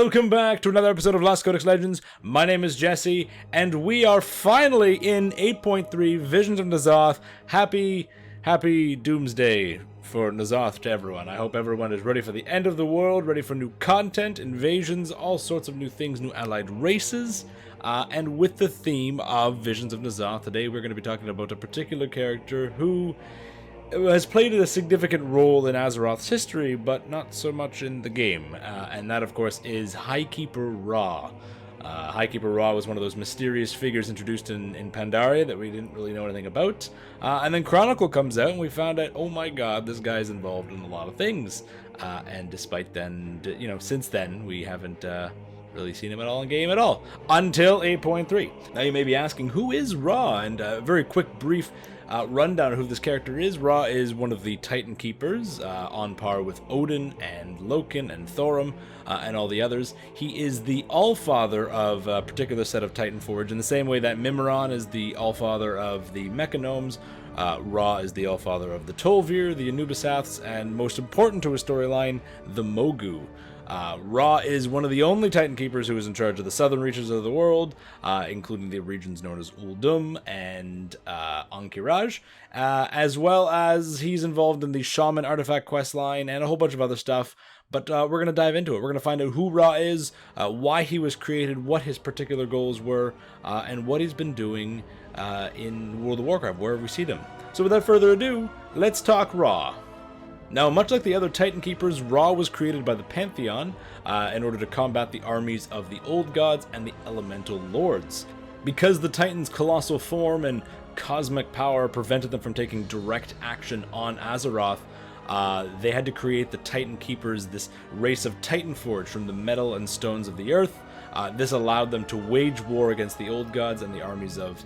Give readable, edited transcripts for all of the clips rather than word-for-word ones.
Welcome back to another episode of Lost Codex Legends. My name is Jesse, and we are finally in 8.3 Visions of N'Zoth. Happy Doomsday for N'Zoth to everyone. I hope everyone is ready for the end of the world, ready for new content, invasions, all sorts of new things, new allied races. And with the theme of Visions of N'Zoth, today we're going to be talking about a particular character who has played a significant role in Azeroth's history, but not so much in the game. And that, of course, is Highkeeper Ra. Highkeeper Ra was one of those mysterious figures introduced in Pandaria that we didn't really know anything about. And then Chronicle comes out, and we found out, oh my god, this guy's involved in a lot of things. And despite then, since then, we haven't really seen him at all in game at all. Until 8.3. Now you may be asking, who is Ra? And a very quick, brief rundown of who this character is. Ra is one of the Titan Keepers, on par with Odin and Loken and Thorum and all the others. He is the Allfather of a particular set of Titan Forge, in the same way that Mimiron is the Allfather of the Mechanomes. Ra is the Allfather of the Tol'vir, the Anubisaths, and most important to his storyline, the Mogu. Ra is one of the only Titan Keepers who is in charge of the southern reaches of the world, including the regions known as Uldum and Ankh-Iraj, as well as he's involved in the Shaman Artifact questline and a whole bunch of other stuff. But we're going to dive into it. We're going to find out who Ra is, why he was created, what his particular goals were, and what he's been doing in World of Warcraft, wherever we see them. So without further ado, let's talk Ra. Now, much like the other Titan Keepers, Ra was created by the Pantheon in order to combat the armies of the Old Gods and the Elemental Lords. Because the Titans' colossal form and cosmic power prevented them from taking direct action on Azeroth, they had to create the Titan Keepers, this race of Titan Forge from the metal and stones of the earth. This allowed them to wage war against the Old Gods and the armies of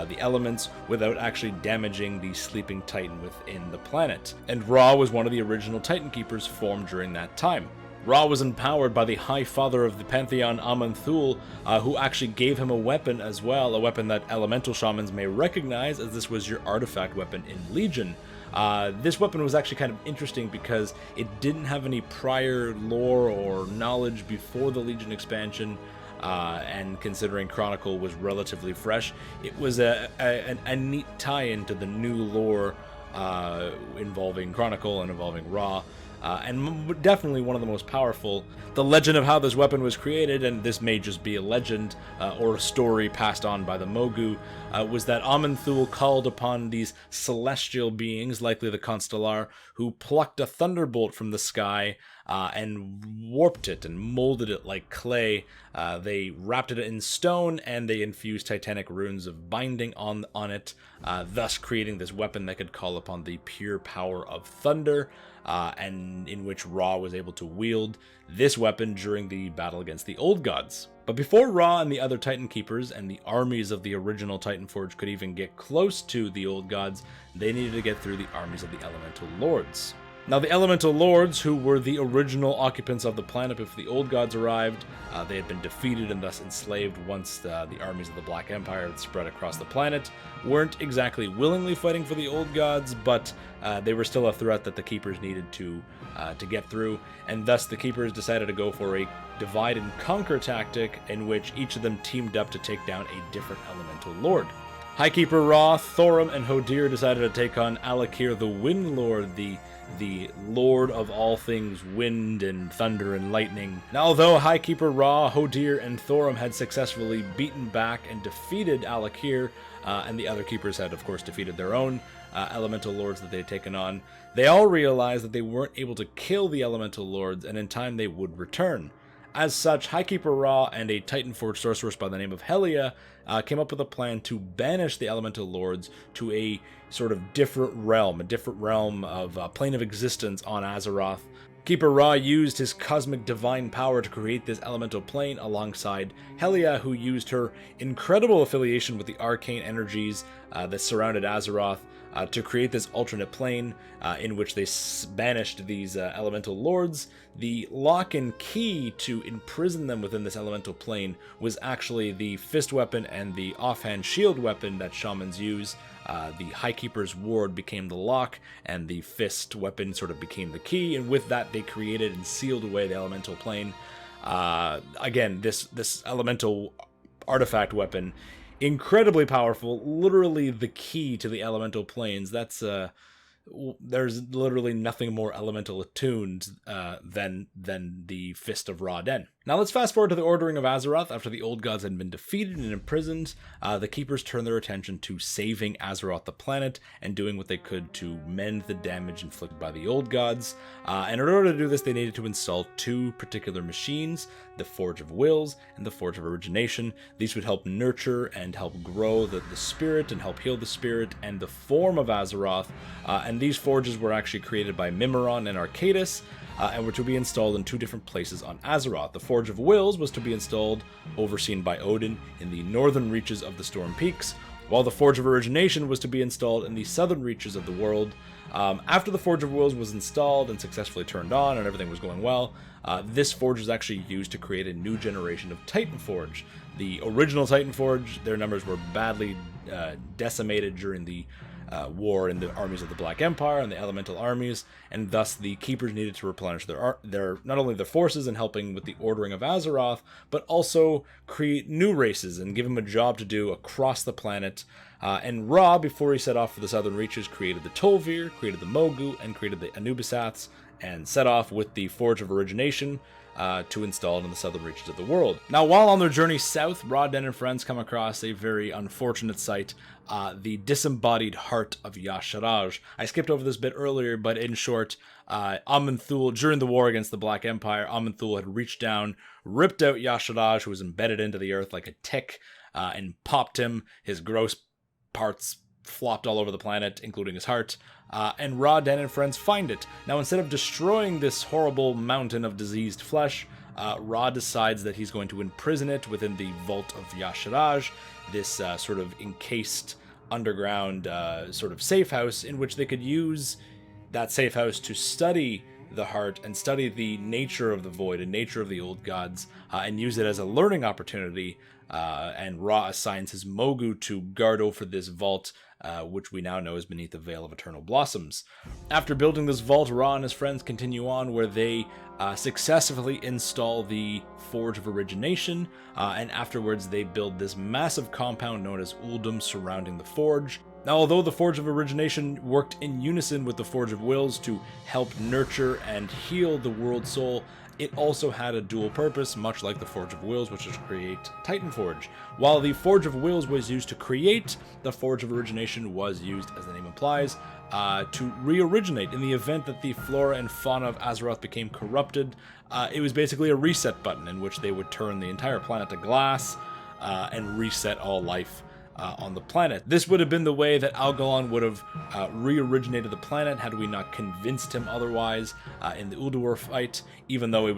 the elements without actually damaging the sleeping Titan within the planet. And Ra was one of the original Titan Keepers formed during that time. Ra was empowered by the High Father of the Pantheon, Aman'Thul, who actually gave him a weapon as well, a weapon that elemental shamans may recognize, as this was your artifact weapon in Legion. This weapon was actually kind of interesting because it didn't have any prior lore or knowledge before the Legion expansion. And considering Chronicle was relatively fresh, it was a neat tie-in to the new lore involving Chronicle and involving Ra, and definitely one of the most powerful. The legend of how this weapon was created, and this may just be a legend or a story passed on by the Mogu, was that Aman'Thul called upon these celestial beings, likely the Constellar, who plucked a thunderbolt from the sky and warped it and molded it like clay. They wrapped it in stone, and they infused titanic runes of binding on it, thus creating this weapon that could call upon the pure power of thunder, and in which Ra was able to wield this weapon during the battle against the Old Gods. But before Ra and the other Titan Keepers and the armies of the original Titan Forge could even get close to the Old Gods, they needed to get through the armies of the Elemental Lords. Now, the Elemental Lords, who were the original occupants of the planet before the Old Gods arrived, they had been defeated and thus enslaved once the armies of the Black Empire had spread across the planet, weren't exactly willingly fighting for the Old Gods, but they were still a threat that the Keepers needed to get through, and thus the Keepers decided to go for a divide and conquer tactic in which each of them teamed up to take down a different Elemental Lord. Highkeeper Ra, Thorum, and Hodir decided to take on Alakir the Wind Lord, the Lord of all things wind and thunder and lightning. Now, although Highkeeper Ra, Hodir, and Thorum had successfully beaten back and defeated Alakir, and the other keepers had, of course, defeated their own elemental lords that they had taken on, they all realized that they weren't able to kill the elemental lords, and in time they would return. As such, Highkeeper Ra and a Titan Forge sorceress by the name of Helia came up with a plan to banish the Elemental Lords to a sort of different realm of plane of existence on Azeroth. Keeper Ra used his cosmic divine power to create this elemental plane alongside Helia, who used her incredible affiliation with the arcane energies that surrounded Azeroth to create this alternate plane in which they banished these elemental lords. The lock and key to imprison them within this elemental plane was actually the fist weapon and the offhand shield weapon that shamans use. The Highkeeper's Ward became the lock, and the fist weapon sort of became the key, and with that they created and sealed away the elemental plane. Again, this elemental artifact weapon, incredibly powerful, literally the key to the elemental planes. That's there's literally nothing more elemental attuned than the Fist of Ra Den. Now let's fast forward to the Ordering of Azeroth. After the Old Gods had been defeated and imprisoned, the Keepers turned their attention to saving Azeroth the planet and doing what they could to mend the damage inflicted by the Old Gods. And in order to do this, they needed to install two particular machines, the Forge of Wills and the Forge of Origination. These would help nurture and help grow the spirit and help heal the spirit and the form of Azeroth. And these forges were actually created by Mimiron and Arcadis, and were to be installed in two different places on Azeroth. The Forge of Wills was to be installed, overseen by Odin, in the northern reaches of the Storm Peaks, while the Forge of Origination was to be installed in the southern reaches of the world. After the Forge of Wills was installed and successfully turned on and everything was going well, this forge was actually used to create a new generation of Titan Forge. The original Titan Forge, their numbers were badly decimated during the war in the armies of the Black Empire and the Elemental armies, and thus the Keepers needed to replenish their not only their forces in helping with the Ordering of Azeroth, but also create new races and give them a job to do across the planet. And Ra, before he set off for the southern reaches, created the Tol'vir, created the Mogu, and created the Anubisaths, and set off with the Forge of Origination to install it in the southern reaches of the world. Now, while on their journey south, Ra Den and friends come across a very unfortunate sight, the disembodied heart of Y'Shaarj. I skipped over this bit earlier, but in short, Aman'Thul, during the war against the Black Empire, Aman'Thul had reached down, ripped out Y'Shaarj, who was embedded into the earth like a tick, and popped him. His gross parts flopped all over the planet, including his heart, and Ra Den and friends find it. Now, instead of destroying this horrible mountain of diseased flesh, Ra decides that he's going to imprison it within the Vault of Y'Shaarj, this sort of encased underground sort of safe house in which they could use that safe house to study the heart and study the nature of the void and nature of the old gods, and use it as a learning opportunity. And Ra assigns his Mogu to guard over this vault, which we now know is beneath the Veil of Eternal Blossoms. After building this vault, Ra and his friends continue on where they successfully install the Forge of Origination, and afterwards they build this massive compound known as Uldum surrounding the forge. Now, although the Forge of Origination worked in unison with the Forge of Wills to help nurture and heal the world soul, it also had a dual purpose, much like the Forge of Wills, which is to create Titan Forge. While the Forge of Wills was used to create, the Forge of Origination was used, as the name implies, to re-originate. In the event that the flora and fauna of Azeroth became corrupted, it was basically a reset button in which they would turn the entire planet to glass and reset all life on the planet. This would have been the way that Algalon would have re-originated the planet had we not convinced him otherwise in the Ulduar fight, even though it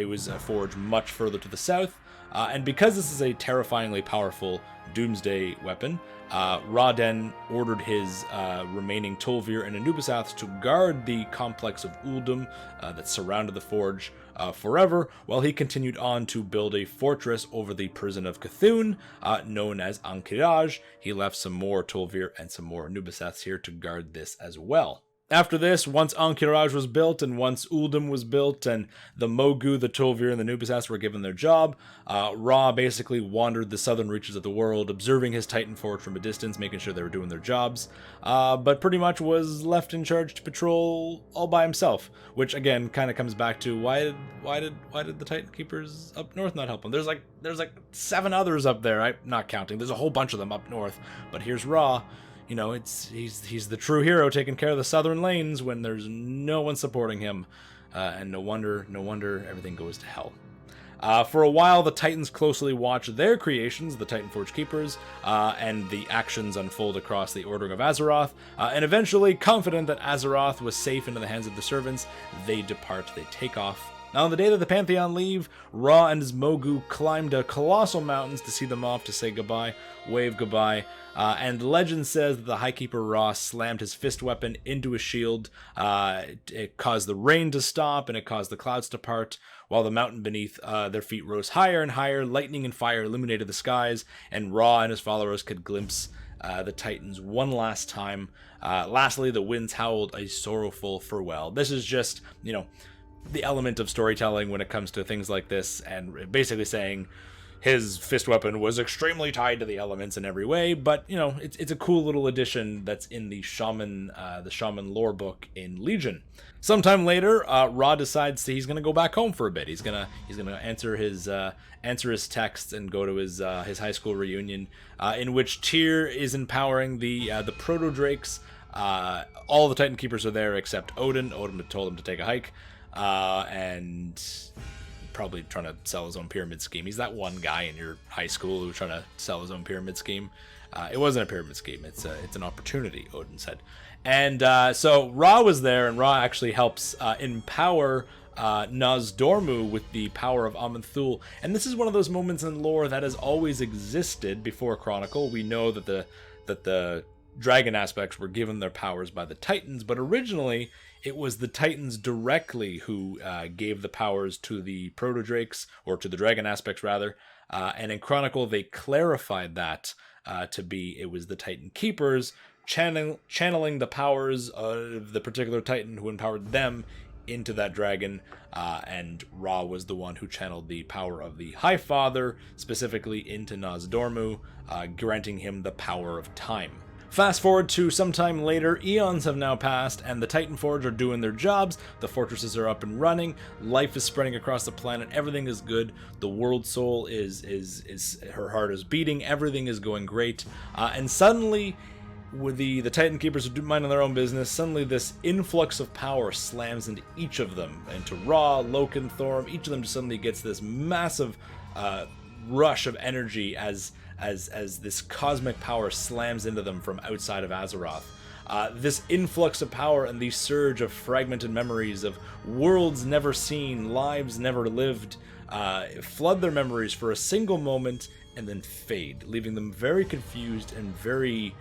was a forge much further to the south. And because this is a terrifyingly powerful doomsday weapon, Ra Den ordered his remaining Tol'vir and Anubisaths to guard the complex of Uldum that surrounded the forge forever, while he continued on to build a fortress over the prison of Cthulhu, known as Ankh-Kiraj. He left some more Tol'vir and some more Anubisaths here to guard this as well. After this, once Ankh-Kiraj was built, and once Uldum was built, and the Mogu, the Tol'vir, and the Anubisaths were given their job, Ra basically wandered the southern reaches of the world, observing his Titan Forge from a distance, making sure they were doing their jobs, but pretty much was left in charge to patrol all by himself, which again kind of comes back to why did the Titan Keepers up north not help him? There's like 7 others up there, I'm not counting. There's a whole bunch of them up north, but here's Ra. You know, he's the true hero taking care of the southern lanes when there's no one supporting him, and no wonder everything goes to hell. For a while, the Titans closely watch their creations, the Titan Forge Keepers, and the actions unfold across the Ordering of Azeroth, and eventually, confident that Azeroth was safe into the hands of the servants, they depart, they take off. Now, on the day that the Pantheon leave, Ra and his Mogu climbed colossal mountains to see them off, to say goodbye, wave goodbye, and legend says that the Highkeeper Ra slammed his fist weapon into a shield. It caused the rain to stop, and it caused the clouds to part, while the mountain beneath their feet rose higher and higher. Lightning and fire illuminated the skies, and Ra and his followers could glimpse the Titans one last time. Lastly, the winds howled a sorrowful farewell. This is just, the element of storytelling when it comes to things like this, and basically saying his fist weapon was extremely tied to the elements in every way. But you know, it's a cool little addition that's in the shaman lore book in Legion. Sometime later, Ra decides he's gonna go back home for a bit. He's gonna answer his texts and go to his high school reunion, in which Tyr is empowering the proto drakes. All the Titan Keepers are there except Odin. Odin had told him to take a hike, and probably trying to sell his own pyramid scheme. He's that one guy in your high school who's trying to sell his own pyramid scheme. It wasn't a pyramid scheme. It's an opportunity, Odin said. And so Ra was there, and Ra actually helps empower Nozdormu with the power of Aman'Thul. And this is one of those moments in lore that has always existed before Chronicle. We know that the dragon aspects were given their powers by the Titans, but originally it was the Titans directly who gave the powers to the proto-drakes, or to the dragon aspects rather, and in Chronicle they clarified that to be it was the Titan Keepers channeling the powers of the particular Titan who empowered them into that dragon, and Ra was the one who channeled the power of the High Father specifically into Nozdormu, granting him the power of time. Fast forward to sometime later, eons have now passed, and the Titan Forge are doing their jobs, the fortresses are up and running, life is spreading across the planet, everything is good, the world soul is her heart is beating, everything is going great, and suddenly, with the Titan Keepers are minding their own business, suddenly this influx of power slams into each of them, into Ra, Loken, Thorim, each of them suddenly gets this massive rush of energy as this cosmic power slams into them from outside of Azeroth. This influx of power and the surge of fragmented memories of worlds never seen, lives never lived, flood their memories for a single moment and then fade, leaving them very confused and very,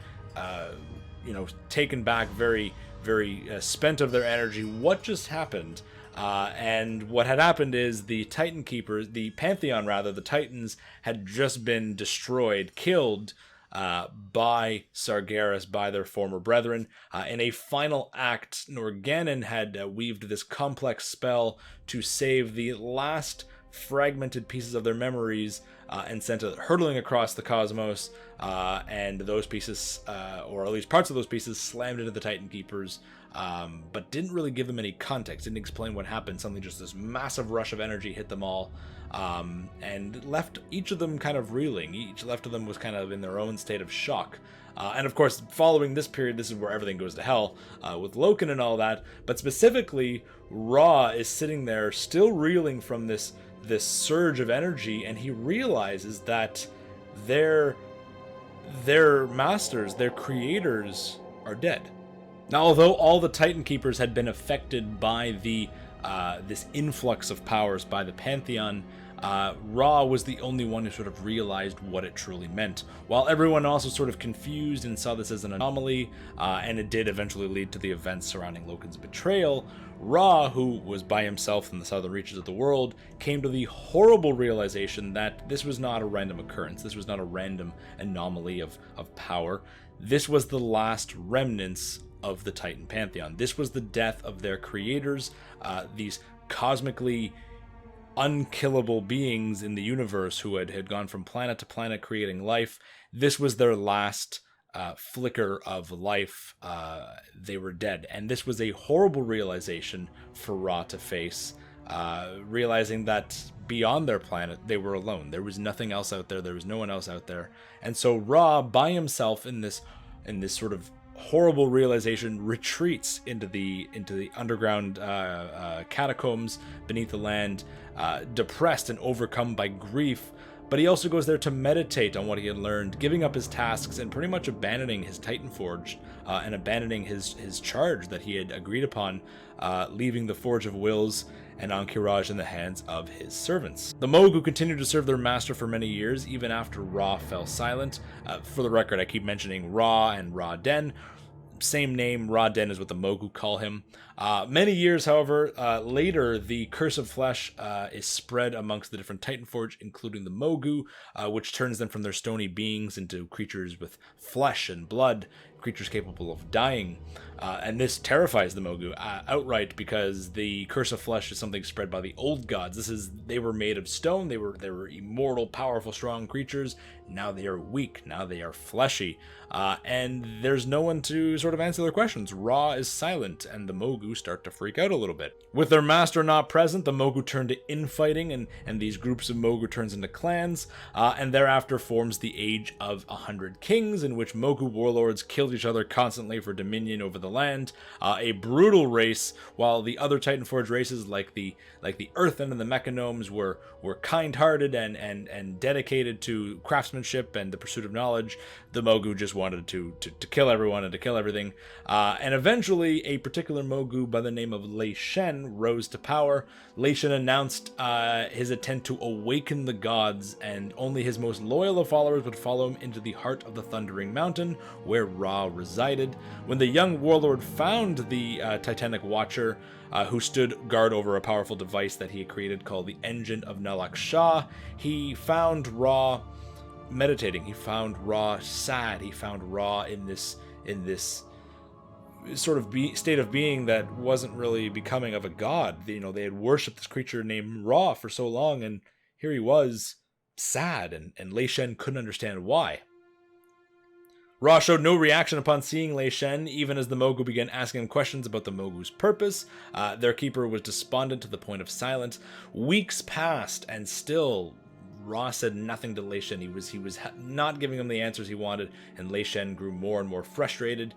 taken back, very, very spent of their energy. What just happened? And what had happened is the Titan Keepers, the Pantheon rather, the Titans had just been destroyed, killed by Sargeras, by their former brethren. In a final act, Norgannon had weaved this complex spell to save the last fragmented pieces of their memories and sent it hurtling across the cosmos, and those pieces, or at least parts of those pieces, slammed into the Titan Keepers, but didn't really give them any context, didn't explain what happened. Suddenly just this massive rush of energy hit them all, and left each of them kind of reeling. Each left of them was kind of in their own state of shock. And of course, following this period, this is where everything goes to hell, with Loken and all that, but specifically, Ra is sitting there still reeling from this surge of energy, and he realizes that their masters, their creators, are dead. Now, although all the Titan Keepers had been affected by this influx of powers by the Pantheon, Ra was the only one who sort of realized what it truly meant. While everyone else was sort of confused and saw this as an anomaly, and it did eventually lead to the events surrounding Loken's betrayal, Ra, who was by himself in the southern reaches of the world, came to the horrible realization that this was not a random occurrence, this was not a random anomaly of power, this was the last remnants of the Titan Pantheon. This was the death of their creators, these cosmically unkillable beings in the universe who had gone from planet to planet creating life. This was their last flicker of life. They were dead, and this was a horrible realization for Ra to face, realizing that beyond their planet they were alone. There was nothing else out there, there was no one else out there. And so Ra, by himself, in this sort of horrible realization, retreats into the underground catacombs beneath the land, depressed and overcome by grief. But he also goes there to meditate on what he had learned, giving up his tasks and pretty much abandoning his Titan Forge, and abandoning his charge that he had agreed upon, leaving the Forge of Wills and Ankh-Kiraj in the hands of his servants. The Mogu continued to serve their master for many years, even after Ra fell silent. For the record, I keep mentioning Ra and Ra-Den. Same name, Ra-Den is what the Mogu call him. Many years, however, later, the Curse of Flesh is spread amongst the different Titan Forge, including the Mogu, which turns them from their stony beings into creatures with flesh and blood, creatures capable of dying. And this terrifies the Mogu outright, because the curse of flesh is something spread by the old gods. They were made of stone. They were immortal, powerful, strong creatures. Now they are weak. Now they are fleshy. And there's no one to sort of answer their questions. Ra is silent, and the Mogu start to freak out a little bit. With their master not present, the Mogu turn to infighting, and these groups of Mogu turns into clans, and thereafter forms the Age of 100 Kings, in which Mogu warlords killed each other constantly for dominion over the land. A brutal race, while the other Titanforge races, like the Earthen and the Mechanomes, were kind-hearted and dedicated to craftsmanship and the pursuit of knowledge. The Mogu just wanted to kill everyone and to kill everything. And eventually, a particular Mogu by the name of Lei Shen rose to power. Lei Shen announced his intent to awaken the gods, and only his most loyal of followers would follow him into the heart of the Thundering Mountain, where Ra resided. When the young warlord found the Titanic Watcher, who stood guard over a powerful device that he had created called the Engine of Nalak Shah, he found Ra meditating. He found Ra sad. He found Ra in this sort of state of being that wasn't really becoming of a god. They had worshipped this creature named Ra for so long, and here he was sad, and Lei Shen couldn't understand why. Ra showed no reaction upon seeing Lei Shen, even as the Mogu began asking him questions about the Mogu's purpose. Their keeper was despondent to the point of silence. Weeks passed, and still Ra said nothing to Lei Shen. He was not giving him the answers he wanted, and Lei Shen grew more and more frustrated.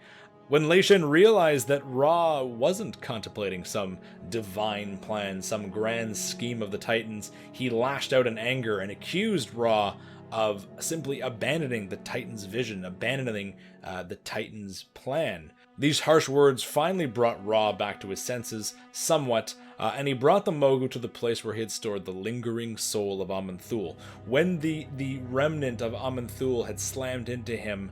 When Lei Shen realized that Ra wasn't contemplating some divine plan, some grand scheme of the Titans, he lashed out in anger and accused Ra of simply abandoning the Titans' vision, abandoning the Titans' plan. These harsh words finally brought Ra back to his senses somewhat, and he brought the Mogu to the place where he had stored the lingering soul of Aman'Thul. When the remnant of Aman'Thul had slammed into him,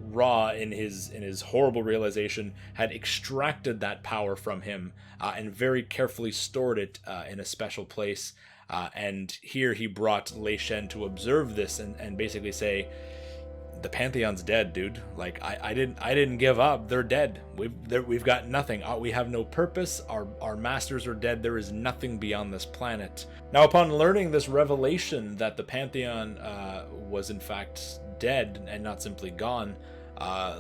Ra, in his horrible realization, had extracted that power from him and very carefully stored it in a special place. And here he brought Lei Shen to observe this and basically say, the Pantheon's dead, dude. Like, I didn't give up. They're dead. We've got nothing. We have no purpose. Our masters are dead. There is nothing beyond this planet. Now, upon learning this revelation that the Pantheon was in fact dead and not simply gone,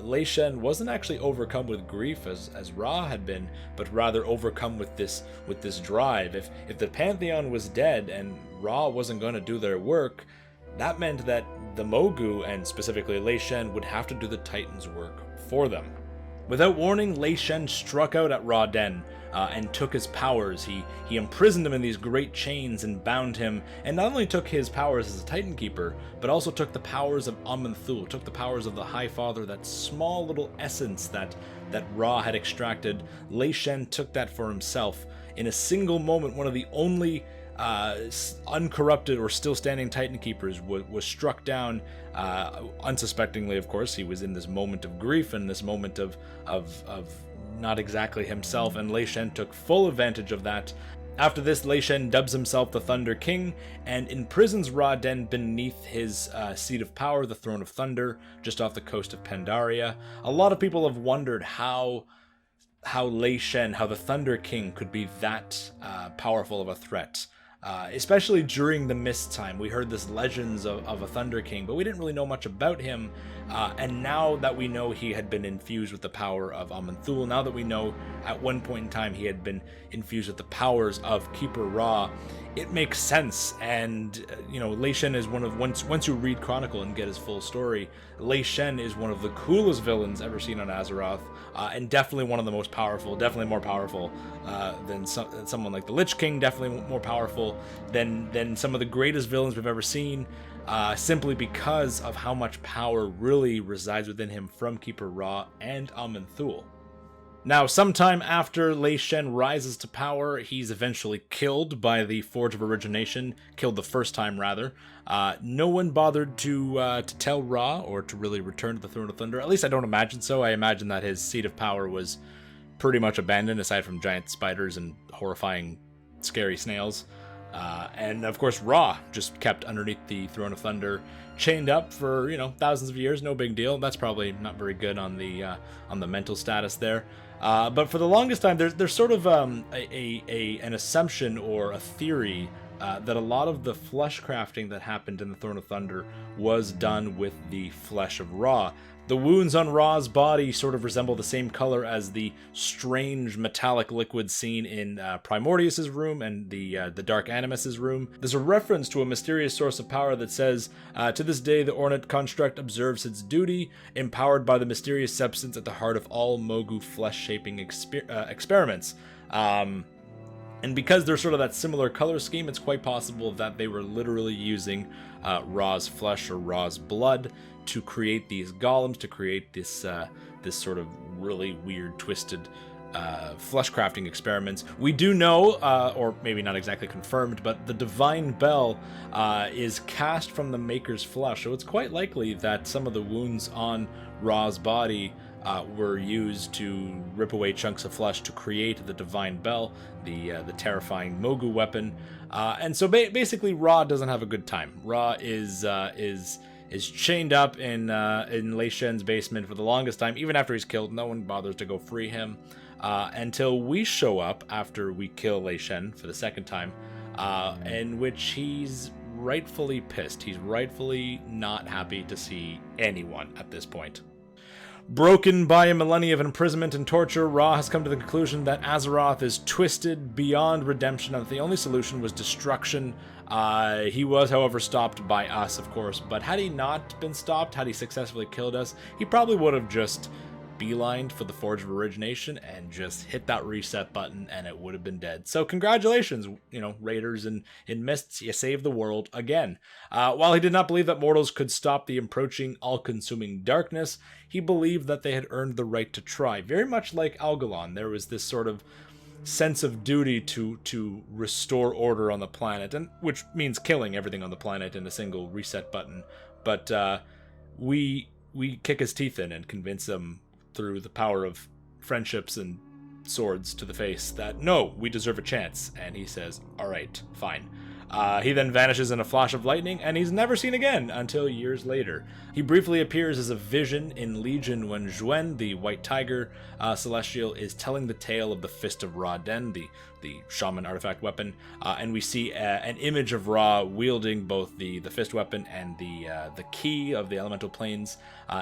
Lei Shen wasn't actually overcome with grief as Ra had been, but rather overcome with this drive. If the Pantheon was dead and Ra wasn't going to do their work, that meant that the Mogu, and specifically Lei Shen, would have to do the Titans' work for them. Without warning, Lei Shen struck out at Ra Den and took his powers. He imprisoned him in these great chains and bound him, and not only took his powers as a Titan Keeper, but also took the powers of Aman'Thul, took the powers of the High Father, that small little essence that Ra had extracted. Lei Shen took that for himself. In a single moment, one of the only uncorrupted or still standing Titan Keepers was struck down unsuspectingly. Of course, he was in this moment of grief and this moment of not exactly himself, and Lei Shen took full advantage of that. After this, Lei Shen dubs himself the Thunder King and imprisons Ra Den beneath his seat of power, the Throne of Thunder, just off the coast of Pandaria. A lot of people have wondered how Lei Shen, how the Thunder King could be that powerful of a threat. Especially during the Mist time. We heard this legends of a Thunder King, but we didn't really know much about him. And now that we know he had been infused with the power of Aman'Thul, now that we know at one point in time he had been infused with the powers of Keeper Ra, it makes sense. And Lei Shen is one of, once you read Chronicle and get his full story, Lei Shen is one of the coolest villains ever seen on Azeroth, and definitely one of the most powerful, definitely more powerful than someone like the Lich King, definitely more powerful than some of the greatest villains we've ever seen, simply because of how much power really resides within him from Keeper Ra and Aman'Thul. Now, sometime after Lei Shen rises to power, he's eventually killed by the Forge of Origination, killed the first time, rather. No one bothered to tell Ra or to really return to the Throne of Thunder. At least I don't imagine so. I imagine that his seat of power was pretty much abandoned, aside from giant spiders and horrifying, scary snails. And of course, Ra just kept underneath the Throne of Thunder, chained up for thousands of years. No big deal. That's probably not very good on the mental status there. But for the longest time, there's sort of an assumption or a theory that a lot of the flesh crafting that happened in the Throne of Thunder was done with the flesh of Ra. The wounds on Ra's body sort of resemble the same color as the strange metallic liquid seen in Primordius's room and the Dark Animus's room. There's a reference to a mysterious source of power that says, to this day the ornate construct observes its duty, empowered by the mysterious substance at the heart of all Mogu flesh-shaping experiments. And because they're sort of that similar color scheme, it's quite possible that they were literally using Ra's flesh or Ra's blood to create these golems, to create this sort of really weird, twisted flesh crafting experiments. We do know, or maybe not exactly confirmed, but the Divine Bell is cast from the Maker's flesh, so it's quite likely that some of the wounds on Ra's body were used to rip away chunks of flesh to create the Divine Bell, the terrifying Mogu weapon. And so basically, Ra doesn't have a good time. Ra is chained up in Lei Shen's basement for the longest time. Even after he's killed, no one bothers to go free him until we show up after we kill Lei Shen for the second time, in which he's rightfully pissed. He's rightfully not happy to see anyone at this point. Broken by a millennia of imprisonment and torture, Ra has come to the conclusion that Azeroth is twisted beyond redemption and that the only solution was destruction. He was, however, stopped by us, of course, but had he not been stopped, had he successfully killed us, he probably would have just beelined for the Forge of Origination and just hit that reset button and it would have been dead. So congratulations, Raiders in Mists, you saved the world again. While he did not believe that mortals could stop the approaching all-consuming darkness, he believed that they had earned the right to try. Very much like Algalon, there was this sort of sense of duty to restore order on the planet, and which means killing everything on the planet in a single reset button. But we kick his teeth in and convince him through the power of friendships and swords to the face that no, we deserve a chance, and he says, all right, fine. He then vanishes in a flash of lightning, and he's never seen again until years later. He briefly appears as a vision in Legion when Zhuen, the White Tiger Celestial, is telling the tale of the Fist of Ra Den, the shaman artifact weapon, and we see an image of Ra wielding both the fist weapon and the key of the elemental planes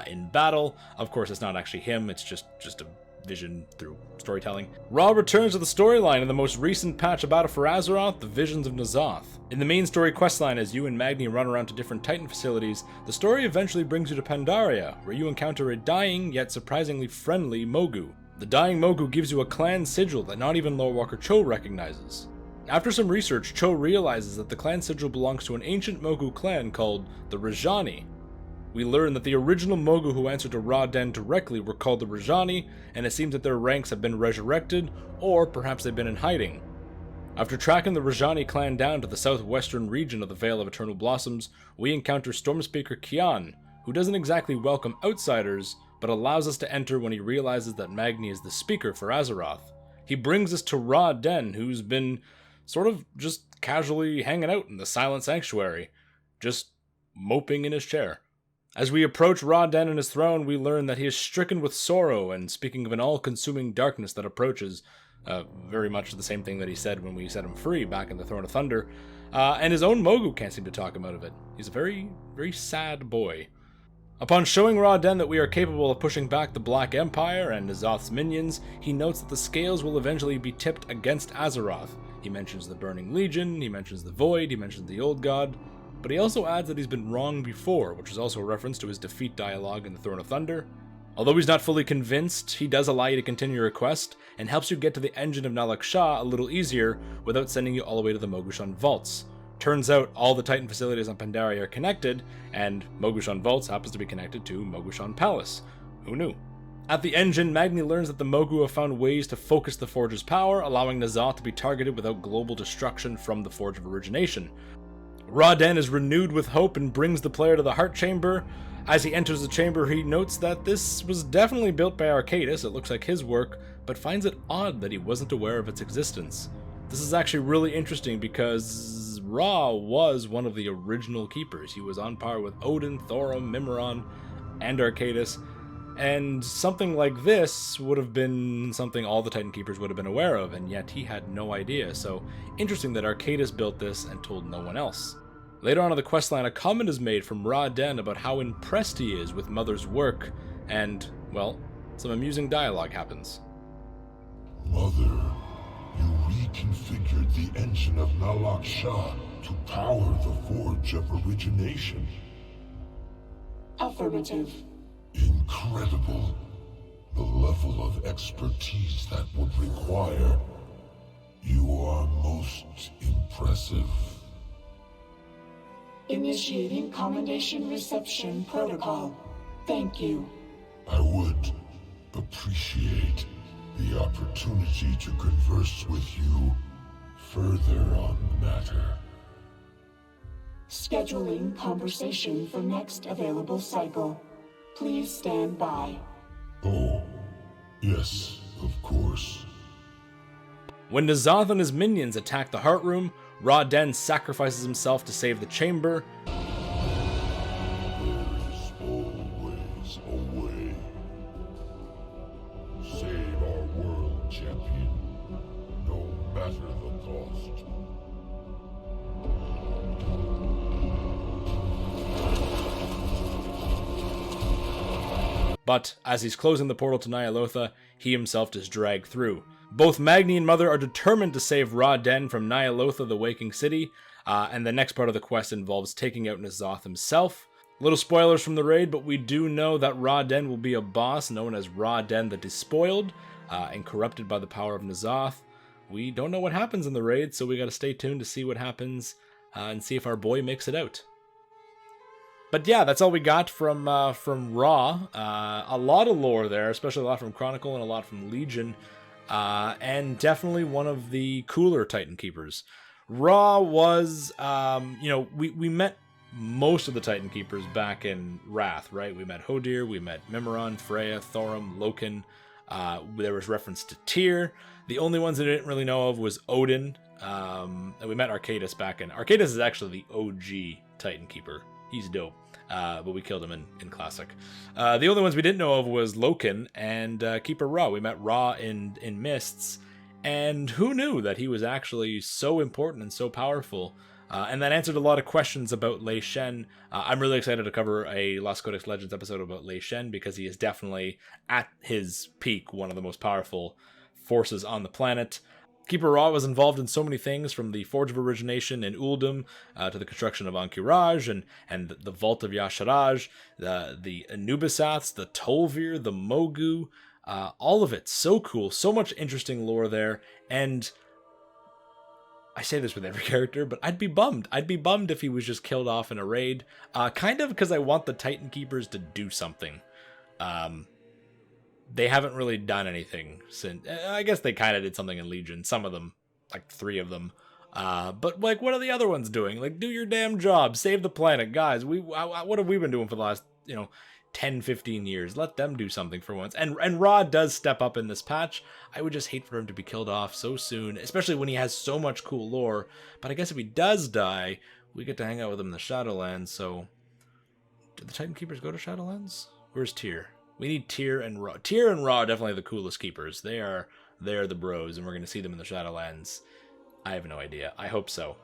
in battle. Of course, it's not actually him, it's just a vision through storytelling. Ra returns to the storyline in the most recent patch of Battle for Azeroth, the Visions of N'Zoth. In the main story questline, as you and Magni run around to different Titan facilities, the story eventually brings you to Pandaria, where you encounter a dying yet surprisingly friendly Mogu. The dying Mogu gives you a clan sigil that not even Lore Walker Cho recognizes. After some research, Cho realizes that the clan sigil belongs to an ancient Mogu clan called the Rajani. We learn that the original Mogu who answered to Ra Den directly were called the Rajani, and it seems that their ranks have been resurrected, or perhaps they've been in hiding. After tracking the Rajani clan down to the southwestern region of the Vale of Eternal Blossoms, we encounter Stormspeaker Kian, who doesn't exactly welcome outsiders, but allows us to enter when he realizes that Magni is the speaker for Azeroth. He brings us to Ra Den, who's been sort of just casually hanging out in the Silent Sanctuary, just moping in his chair. As we approach Ra Den and his throne, we learn that he is stricken with sorrow and speaking of an all-consuming darkness that approaches, very much the same thing that he said when we set him free back in the Throne of Thunder, and his own Mogu can't seem to talk him out of it. He's a very, very sad boy. Upon showing Ra Den that we are capable of pushing back the Black Empire and N'Zoth's minions, he notes that the scales will eventually be tipped against Azeroth. He mentions the Burning Legion, he mentions the Void, he mentions the Old God, but he also adds that he's been wrong before, which is also a reference to his defeat dialogue in the Throne of Thunder. Although he's not fully convinced, he does allow you to continue your quest, and helps you get to the engine of Nalak Shah a little easier without sending you all the way to the Mogushan Vaults. Turns out all the Titan facilities on Pandaria are connected, and Mogushan Vaults happens to be connected to Mogushan Palace. Who knew? At the engine, Magni learns that the Mogu have found ways to focus the Forge's power, allowing N'Zoth to be targeted without global destruction from the Forge of Origination. Ra Den is renewed with hope and brings the player to the Heart Chamber. As he enters the chamber, he notes that this was definitely built by Arcadis, it looks like his work, but finds it odd that he wasn't aware of its existence. This is actually really interesting because Ra was one of the original keepers. He was on par with Odin, Thorum, Mimiron, and Arcadis. And something like this would have been something all the Titan Keepers would have been aware of, and yet he had no idea. So interesting that Arcadis built this and told no one else. Later on in the questline, a comment is made from Ra Den about how impressed he is with Mother's work, and, well, some amusing dialogue happens. Mother, you reconfigured the engine of Nalak Shah to power the Forge of Origination. Affirmative. Incredible. The level of expertise that would require. You are most impressive. Initiating commendation reception protocol. Thank you. I would appreciate the opportunity to converse with you further on the matter. Scheduling conversation for next available cycle. Please stand by. Oh, yes, of course. When N'Zoth and his minions attack the Heart Room, Ra Den sacrifices himself to save the chamber. There is always a way. Save our world, champion, no matter the cost. But as he's closing the portal to Ny'alotha, he himself is dragged through. Both Magni and Mother are determined to save Ra Den from Ny'alotha, the Waking City, and the next part of the quest involves taking out N'Zoth himself. Little spoilers from the raid, but we do know that Ra Den will be a boss known as Ra Den the Despoiled, and corrupted by the power of N'Zoth. We don't know what happens in the raid, so we gotta stay tuned to see what happens, and see if our boy makes it out. But yeah, that's all we got from Ra. A lot of lore there, especially a lot from Chronicle and a lot from Legion. And definitely one of the cooler Titan Keepers. Ra was, we met most of the Titan Keepers back in Wrath, right? We met Hodir, we met Mimiron, Freya, Thorum, Loken. There was reference to Tyr. The only ones that I didn't really know of was Odin. And we met Arcadis back in... Arcadis is actually the OG Titan Keeper. He's dope, but we killed him in Classic. The only ones we didn't know of was Loken and Keeper Ra. We met Ra in Mists, and who knew that he was actually so important and so powerful? And that answered a lot of questions about Lei Shen. I'm really excited to cover a Lost Codex Legends episode about Lei Shen, because he is definitely, at his peak, one of the most powerful forces on the planet. Keeper Ra was involved in so many things, from the Forge of Origination in Uldum to the construction of Ankh-Uraj and the Vault of Yasharaj, the Anubisaths, the Tolvir, the Mogu, all of it. So cool. So much interesting lore there. And I say this with every character, but I'd be bummed. I'd be bummed if he was just killed off in a raid. Kind of because I want the Titan Keepers to do something. They haven't really done anything since... I guess they kind of did something in Legion. Some of them. Like 3 of them. But, like, what are the other ones doing? Like, do your damn job. Save the planet. Guys, what have we been doing for the last, 10, 15 years? Let them do something for once. And Ra does step up in this patch. I would just hate for him to be killed off so soon. Especially when he has so much cool lore. But I guess if he does die, we get to hang out with him in the Shadowlands. So, do the Titan Keepers go to Shadowlands? Where's Tyr? We need Tyr and Ra. Tyr and Ra are definitely the coolest keepers. They're the bros, and we're going to see them in the Shadowlands. I have no idea. I hope so.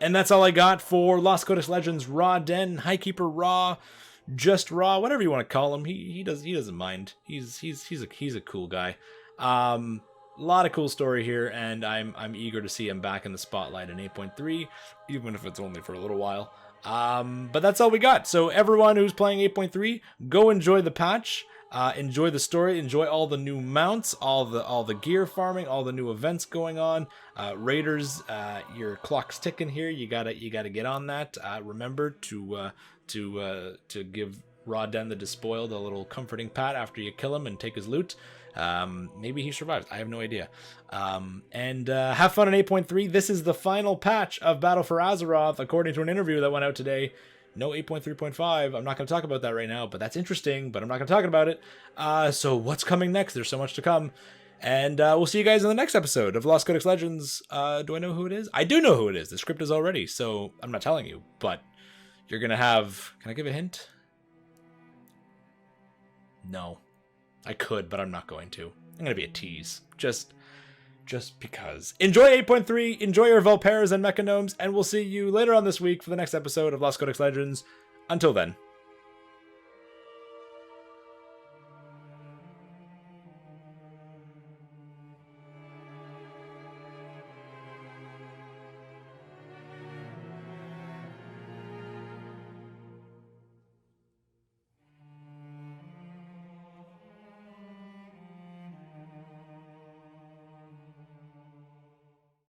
And that's all I got for Lost Codex Legends Ra Den, High Keeper Ra, just Ra, whatever you want to call him. He doesn't mind. He's a cool guy. A lot of cool story here, and I'm eager to see him back in the spotlight in 8.3, even if it's only for a little while. But that's all we got. So everyone who's playing 8.3, go enjoy the patch. Enjoy the story, enjoy all the new mounts, all the gear farming, all the new events going on. Raiders, your clock's ticking here. You gotta get on that. Remember to give Ra Den the Despoiled a little comforting pat after you kill him and take his loot. Maybe he survives. I have no idea. And have fun in 8.3. This is the final patch of Battle for Azeroth, according to an interview that went out today. No 8.3.5. I'm not going to talk about that right now, but that's interesting, but I'm not going to talk about it. So what's coming next? There's so much to come. And we'll see you guys in the next episode of Lost Codex Legends. Do I know who it is? I do know who it is. The script is already, so I'm not telling you. But you're going to have... Can I give a hint? No. I could, but I'm not going to. I'm going to be a tease. Just because. Enjoy 8.3, enjoy your Volperas and Mechanomes, and we'll see you later on this week for the next episode of Lost Codex Legends. Until then.